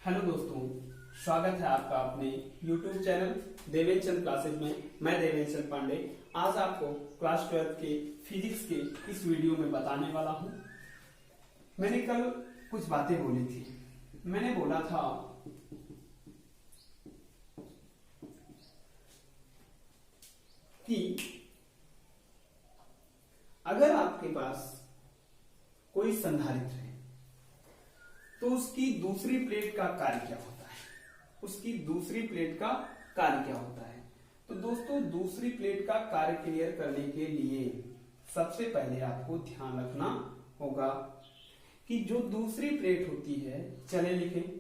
Hello दोस्तों, स्वागत है आपका अपने YouTube चैनल देवेंचंद क्लासेज में। मैं देवेंचंद पांडे आज आपको क्लास 12 के फिजिक्स के इस वीडियो में बताने वाला हूं। मैंने कल कुछ बातें बोली थी। मैंने बोला था कि अगर आपके पास कोई संधारित्र है तो उसकी दूसरी प्लेट का कार्य क्या होता है। उसकी दूसरी प्लेट का कार्य क्या होता है। तो दोस्तों, दूसरी प्लेट का कार्य क्लियर करने के लिए सबसे पहले आपको ध्यान रखना होगा कि जो दूसरी प्लेट होती है, चले लिखें।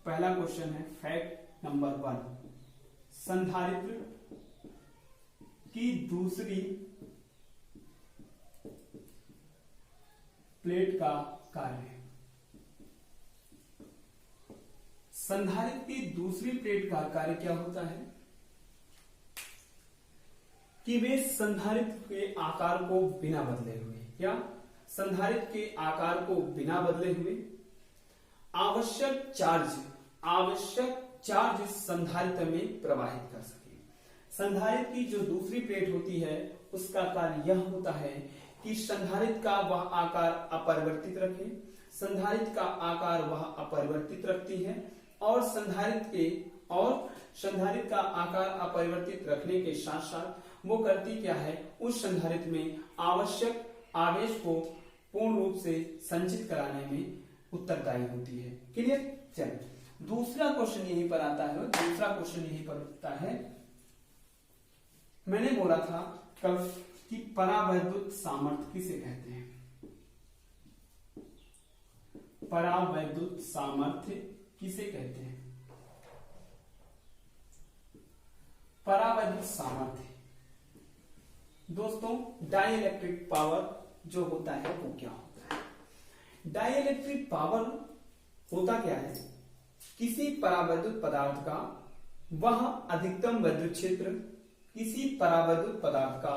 पहला क्वेश्चन है फैक्ट नंबर 1, संधारित्र की दूसरी प्लेट का कार्य। संधारित्र की दूसरी प्लेट का कार्य क्या होता है कि वे संधारित्र के आकार को बिना बदले हुए या संधारित्र के आकार को बिना बदले हुए आवश्यक चार्ज संधारित्र में प्रवाहित कर सके। संधारित्र की जो दूसरी प्लेट होती है उसका कार्य यह होता है कि संधारित्र का वह आकार अपरिवर्तित रखे। संधारित्र का आकार वह अपरिवर्तित रखती है और संधारित्र का आकार अपरिवर्तित रखने के साथ साथ वो करती क्या है, उस संधारित्र में आवश्यक आवेश को पूर्ण रूप से संचित कराने में उत्तरदायी होती है। क्लियर? चलिए दूसरा क्वेश्चन यहीं पर आता है। दूसरा क्वेश्चन यहीं पर उठता है। मैंने बोला था कल कि परावैद्युत सामर्थ्य किसे कहते हैं। परावैद्युत सामर्थ्य किसे कहते हैं। परावैद्युत सामर्थ्य दोस्तों, डाइइलेक्ट्रिक पावर जो होता है वो क्या होता है। डाइइलेक्ट्रिक पावर होता क्या है, किसी परावैद्युत पदार्थ का वह अधिकतम विद्युत क्षेत्र, किसी परावैद्युत पदार्थ का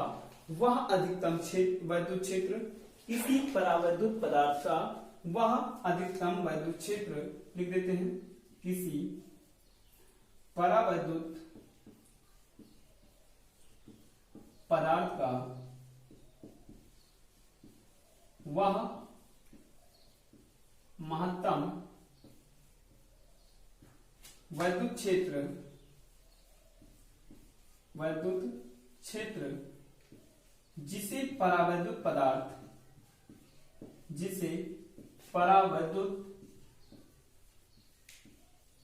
वह अधिकतम विद्युत क्षेत्र, किसी परावैद्युत पदार्थ का वह अधिकतम विद्युत क्षेत्र, लिख देते हैं, किसी परावैद्युत पदार्थ का वह महत्तम विद्युत क्षेत्र जिसे परावैद्युत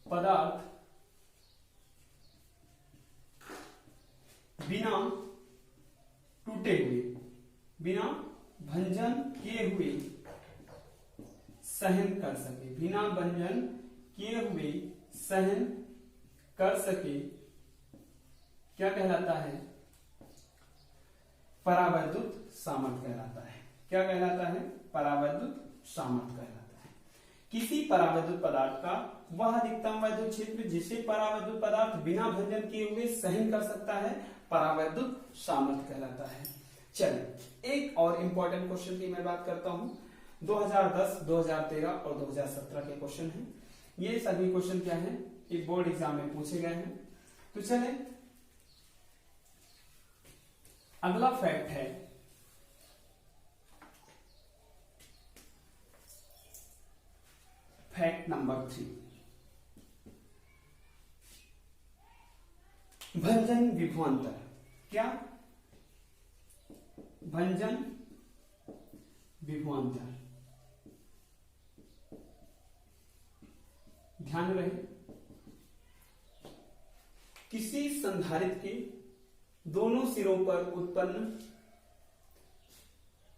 पदार्थ बिना टूटे हुए, बिना भंजन किए हुए सहन कर सके, बिना भंजन किए हुए सहन कर सके, क्या कहलाता है, परावैद्युत सामर्थ्य कहलाता है। क्या कहलाता है, परावैद्युत सामर्थ्य कहलाता है। किसी परावैद्युत पदार्थ का वह अधिकतम विद्युत क्षेत्र जिसे परावैद्युत पदार्थ बिना भंजन किए हुए सहन कर सकता है, परावैद्युत सामर्थ्य कहलाता है। चलिए एक और इंपॉर्टेंट क्वेश्चन की मैं बात करता हूं। 2010, 2013 और 2017 के क्वेश्चन हैं। ये सभी क्वेश्चन क्या हैं, एक बोर्ड एग्जाम में पूछे गए हैं। तो चले अगला फैक्ट है फैक्ट नंबर 3, भंजन विभवांतर। क्या? भंजन विभवांतर। ध्यान रहे, किसी संधारित्र के दोनों सिरों पर उत्पन्न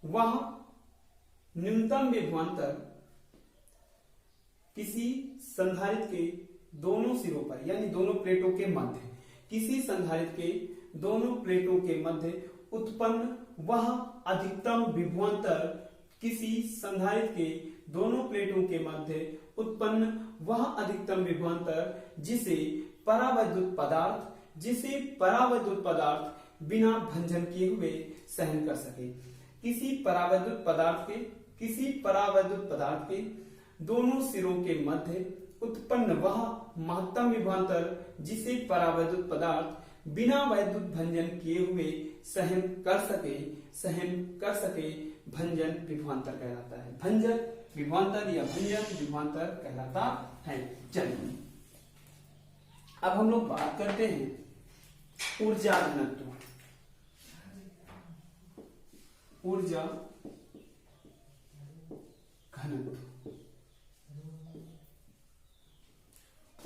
वह न्यूनतम विभवांतर किसी संधारित्र के दोनों सिरों पर यानी दोनों प्लेटों के मध्य, किसी संधारित्र के दोनों प्लेटों के मध्य उत्पन्न वह अधिकतम विभवांतर, किसी संधारित्र के दोनों प्लेटों के मध्य उत्पन्न वह अधिकतम विभवांतर जिसे परावैद्युत पदार्थ बिना भंजन किए हुए सहन कर सके। किसी परावैद्युत पदार्थ के दोनों सिरों के मध्य उत्पन्न वह महत्तम विभवांतर जिसे परावैद्युत पदार्थ बिना वैद्युत भंजन किए हुए सहन कर सके भंजन विभवांतर कहलाता है। भंजन विभवांतर या भंजन विभवांतर कहलाता है। चलिए अब हम लोग बात करते हैं ऊर्जा घनत्व। ऊर्जा घनत्व,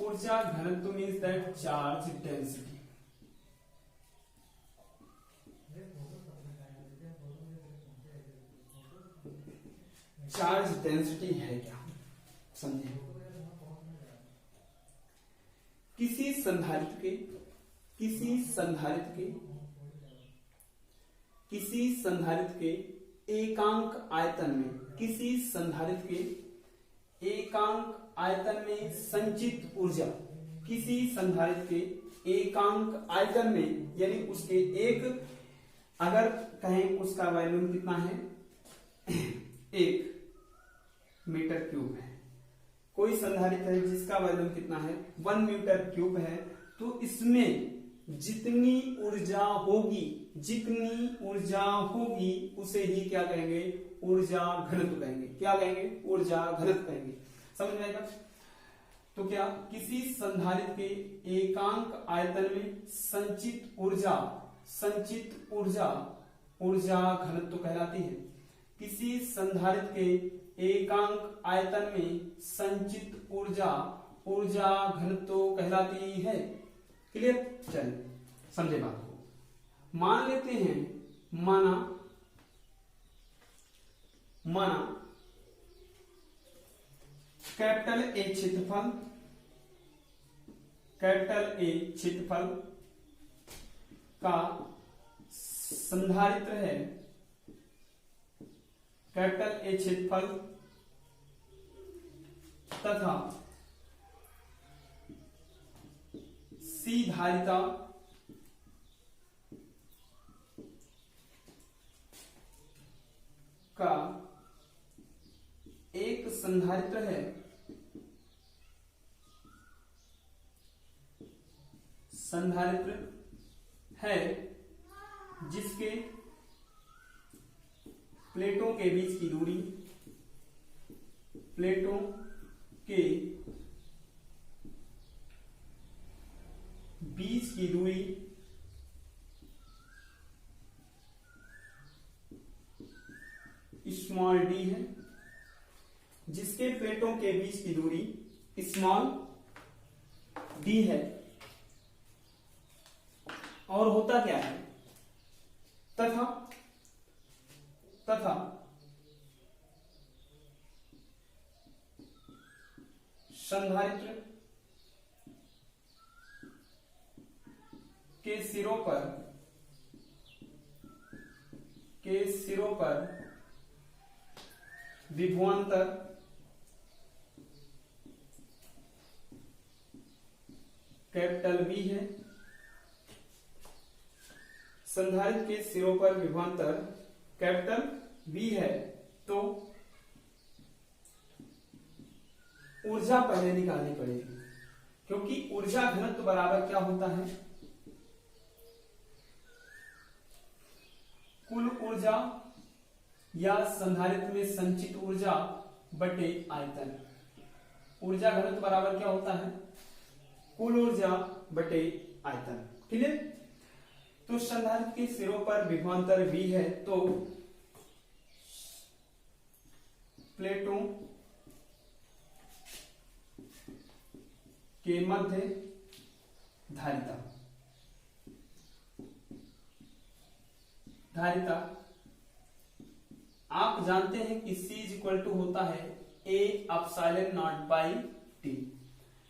ऊर्जा घनत्व means that charge density. Charge density है क्या, समझे। किसी संधारित्र के एकांक आयतन में संचित ऊर्जा, किसी संधारित्र के एकांक आयतन में यानी उसके एक, अगर कहें उसका वॉल्यूम कितना है 1 मीटर क्यूब है, कोई संधारित्र है जिसका वॉल्यूम कितना है 1 मीटर क्यूब है, तो इसमें जितनी ऊर्जा होगी उसे ही क्या कहेंगे, ऊर्जा घनत्व कहेंगे। क्या कहेंगे, ऊर्जा घनत्व कहेंगे। समझ में आएगा। तो क्या किसी संधारित्र के एकांक आयतन में संचित ऊर्जा घनत्व कहलाती है। किसी संधारित्र के एकांक आयतन में संचित ऊर्जा घनत्व कहलाती है। क्लियर। चलिए समझे बात को। मान लेते हैं, माना कैपिटल ए क्षेत्रफल का संधारित्र है, कैपिटल ए क्षेत्रफल तथा सी धारिता का एक संधारित्र है जिसके प्लेटों के बीच की दूरी स्मॉल डी है, जिसके प्लेटों के बीच की दूरी स्मॉल डी है। और होता क्या है, तथा संधारित्र के सिरों पर विभवांतर कैपिटल V है। संधारित्र के सिरों पर विभवांतर कैपिटल V है, तो ऊर्जा पहले निकालनी पड़ेगी, क्योंकि ऊर्जा घनत्व बराबर क्या होता है, कुल ऊर्जा या संधारित्र में संचित ऊर्जा बटे आयतन। ऊर्जा घनत्व बराबर क्या होता है, कुल ऊर्जा बटे आयतन। क्लियर। तो संधारित्र के सिरों पर विभवांतर V है, तो प्लेटों के मध्य धारिता आप जानते हैं कि C इक्वल टू होता है A epsilon not by T।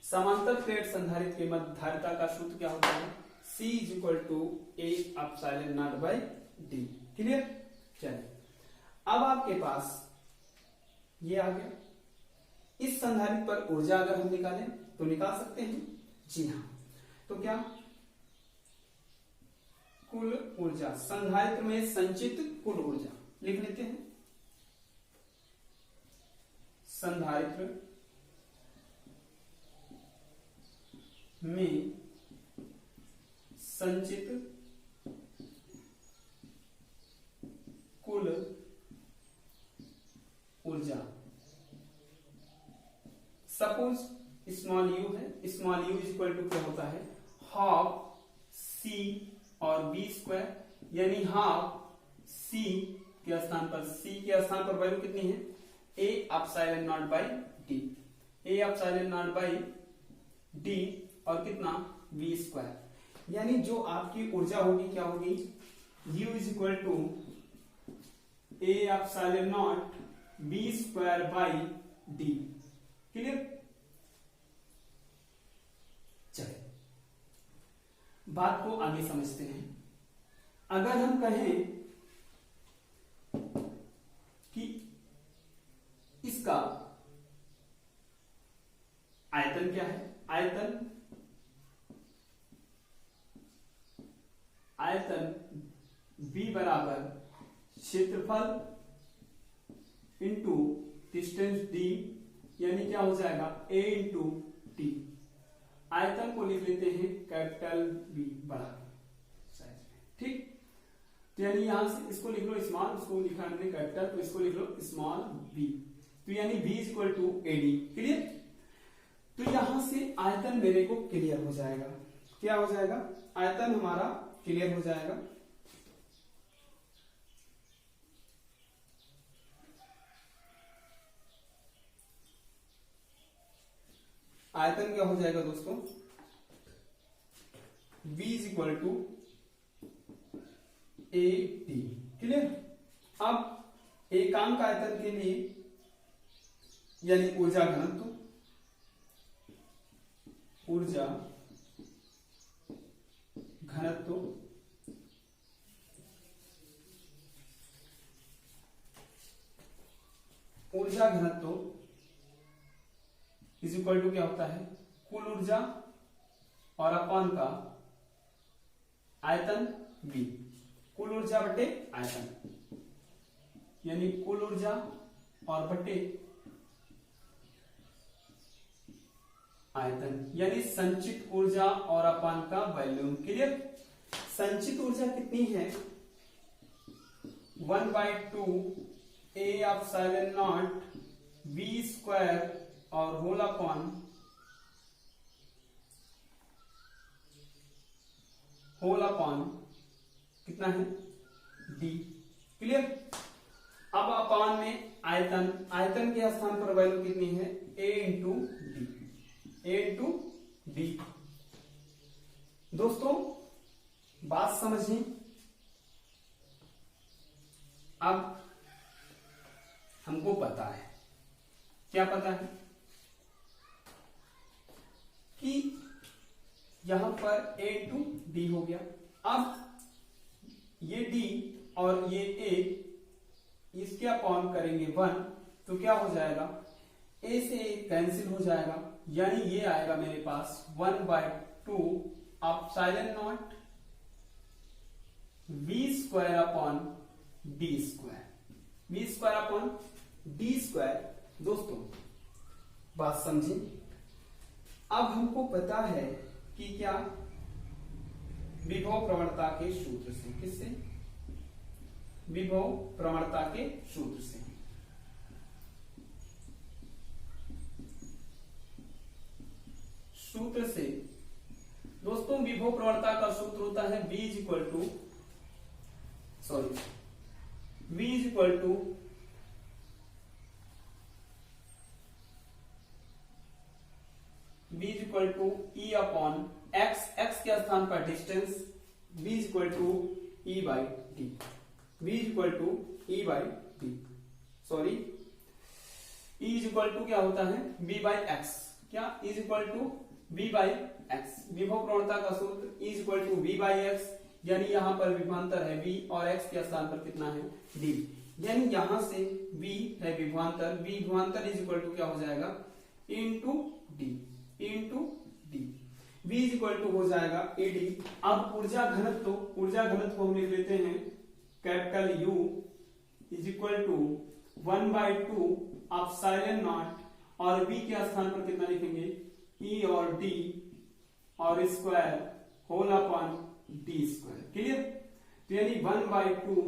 समांतर प्लेट संधारित्र के मध्य धारिता का सूत्र क्या होता है, C equal to A epsilon not by D। Clear. चलिए अब आपके पास ये आ गया। इस संधारित्र पर ऊर्जा अगर हम निकालें तो निकाल सकते हैं, जी हाँ। तो क्या, कुल ऊर्जा, संधारित्र में संचित कुल ऊर्जा लिख लेते हैं। संधारित्र में संचित कुल ऊर्जा। सपोज स्मॉल यू है, small U is equal to क्या होता है, हाफ सी और बी स्क्वायर, यानी हाफ सी के स्थान पर वैल्यू कितनी है, A epsilon not by D, A epsilon not by D और कितना बी स्क्वायर, यानी जो आपकी ऊर्जा होगी क्या होगी, U is equal to A epsilon not B square by D. Clear. चलिए बात को आगे समझते हैं। अगर हम कहें कि इसका आयतन क्या है, आयतन B बराबर क्षेत्रफल इंटू डिस्टेंस D, यानी क्या हो जाएगा A इंटू टी। आयतन को लिख लेते हैं कैपिटल B बड़ा साइज में, ठीक। तो यानी यहां से इसको लिख लो स्मॉल, उसको लिखा हमने कैपिटल, तो इसको लिख लो स्मॉल b, तो यानी b is equal to AD. Clear. तो यहां से आयतन मेरे को क्लियर हो जाएगा, क्या हो जाएगा, आयतन हमारा क्लियर हो जाएगा। आयतन क्या हो जाएगा दोस्तों, v is equal to A T. Clear. अब एकांक आयतन के लिए यानी ऊर्जा घनत्व, ऊर्जा घनत्व इज इक्वल टू क्या होता है, कुल ऊर्जा और अपॉन का आयतन v, कुल ऊर्जा बटे आयतन, यानी कुल ऊर्जा और बटे आयतन, यानी संचित ऊर्जा और अपान का वॉल्यूम। क्लियर। संचित ऊर्जा कितनी है, 1/2 ए एप्सिलॉन नॉट बी स्क्वायर और होल अपॉन कितना है डी। क्लियर। अब अपान में आयतन, आयतन के स्थान पर वैल्यू कितनी है, ए इंटू डी। दोस्तों बात समझिए। अब हमको पता है, क्या पता है कि यहां पर ए टू डी हो गया। अब ये डी और ये ए, इसके अपॉन करेंगे 1, तो क्या हो जाएगा, ए से ए कैंसिल हो जाएगा, यानी ये आएगा मेरे पास 1/2 epsilon not v square upon D square, v square upon D square. दोस्तों बात समझिए। अब हमको पता है कि क्या, विभव प्रवणता के सूत्र से, किससे, विभव प्रवणता के सूत्र से। सूत्र से दोस्तों विभव प्रवणता का सूत्र होता है v is equal to e upon x, x के स्थान पर distance, v is equal to e by D, v is equal to e by D, sorry e is equal to क्या होता है v बाई x, क्या e is equal to v by x। विभव प्रवणता का सूत्र e is equal to v by x, यानी यहां पर विभवांतर है v और x के स्थान पर कितना है d, यानी यहां से v है विभवांतर, v विभवांतर इज इक्वल टू क्या हो जाएगा into D, v is equal to हो जाएगा एडी। अब ऊर्जा घनत्व हम लिख लेते हैं capital U is equal to 1/2 epsilon not, और v के स्थान पर कितना लिखेंगे, e और d और square whole upon d square. Clear? तो यानी 1/2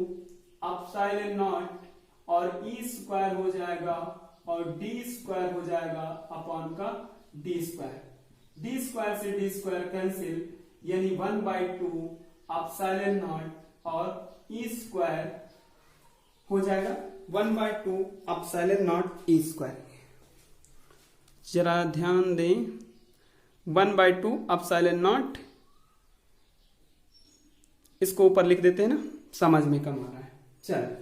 एप्सिलॉन नॉट और e स्क्वायर हो जाएगा और d स्क्वायर हो जाएगा अपॉन का d स्क्वायर। d स्क्वायर से d स्क्वायर कैंसिल, यानी 1/2 एप्सिलॉन नॉट और e स्क्वायर हो जाएगा 1/2 एप्सिलॉन नॉट e स्क्वायर। जरा ध्यान दें, 1/2 एप्सिलॉन नॉट, इसको ऊपर लिख देते हैं ना, समझ में कम आ रहा है। चल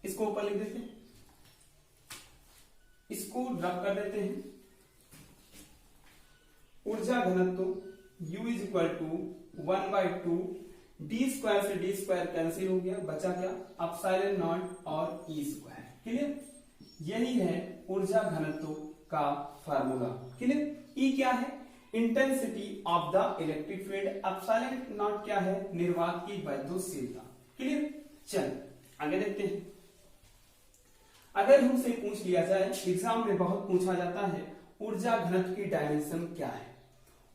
इसको ऊपर लिख देते हैं, इसको ड्रॉप कर देते हैं। ऊर्जा घनत्व U is equal to 1/2 D square से डी स्क्वायर कैंसिल हो गया, बचा क्या, एप्सिलॉन नॉट और ई स्क्वायर। क्लियर? यही है ऊर्जा घनत्व का फार्मूला। क्लियर? ई क्या है, intensity of the electric field, epsilon not क्या है, निर्वात की वैद्युतशीलता। क्लियर? चल आगे देखते हैं। अगर हमसे पूछ लिया जाए, एग्जाम में बहुत पूछा जाता है, ऊर्जा घनत्व की डायमेंशन क्या है,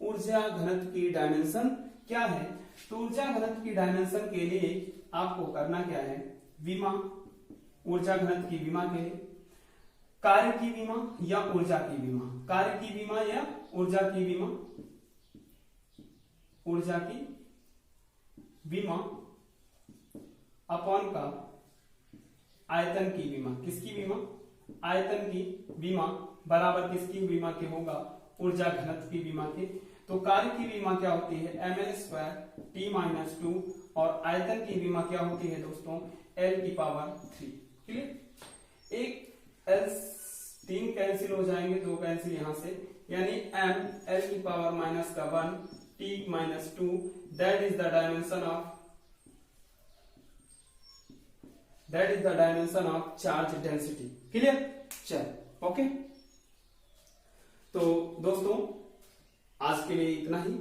ऊर्जा घनत्व की डायमेंशन क्या है। तो ऊर्जा घनत्व की डायमेंशन के लिए आपको करना क्या है, विमा, ऊर्जा घनत्व की विमा के लिए कार्य की विमा या ऊर्जा की विमा, कार्य की विमा या ऊर्जा की विमा, ऊर्जा की विमा अपॉन का आयतन की विमा। किसकी विमा, आयतन की विमा बराबर किसकी विमा के होगा, ऊर्जा घनत्व की विमा के। तो कार्य की विमा क्या होती है, ml² t-2, और आयतन की विमा क्या होती है दोस्तों, l⁻3। क्लियर? एक l 3 कैंसिल हो जाएंगे, 2 कैंसिल यहां से, यानी m l⁻⁻1 t-2, that is the dimension of charge density. Clear? चल ओके। तो दोस्तों आज के लिए इतना ही,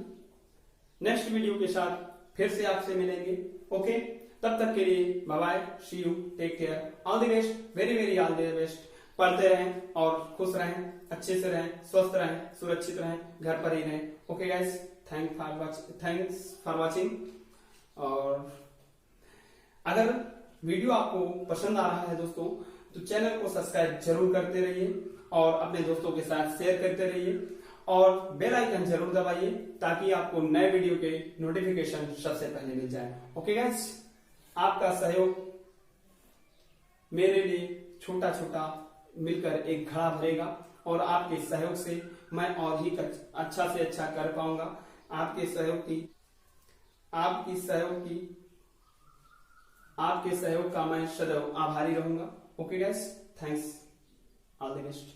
नेक्स्ट वीडियो के साथ फिर से आपसे मिलेंगे। ओके, तब तक के लिए bye bye, see you, take care, all the best, very very all the best. पढ़ते रहें और खुश रहें, अच्छे से रहें, स्वस्थ रहें, सुरक्षित रहें, घर पर ही रहें। Okay guys, thanks for watching. और अगर वीडियो आपको पसंद आ रहा है दोस्तों, तो चैनल को सब्सक्राइब जरूर करते रहिए और अपने दोस्तों के साथ शेयर करते रहिए और बेल आइकन जरूर दबाइए ताकि आपको नए वीडियो के नोटिफिकेशन सबसे पहले मिल जाए। ओके गाइस, आपका सहयोग मेरे लिए छोटा छोटा मिलकर एक घड़ा भरेगा और आपके सहयोग से मैं और ही अच्छा से अच्छा कर पाऊंगा। आपके सहयोग का मैं सदैव आभारी रहूंगा। Okay guys, thanks, all the best.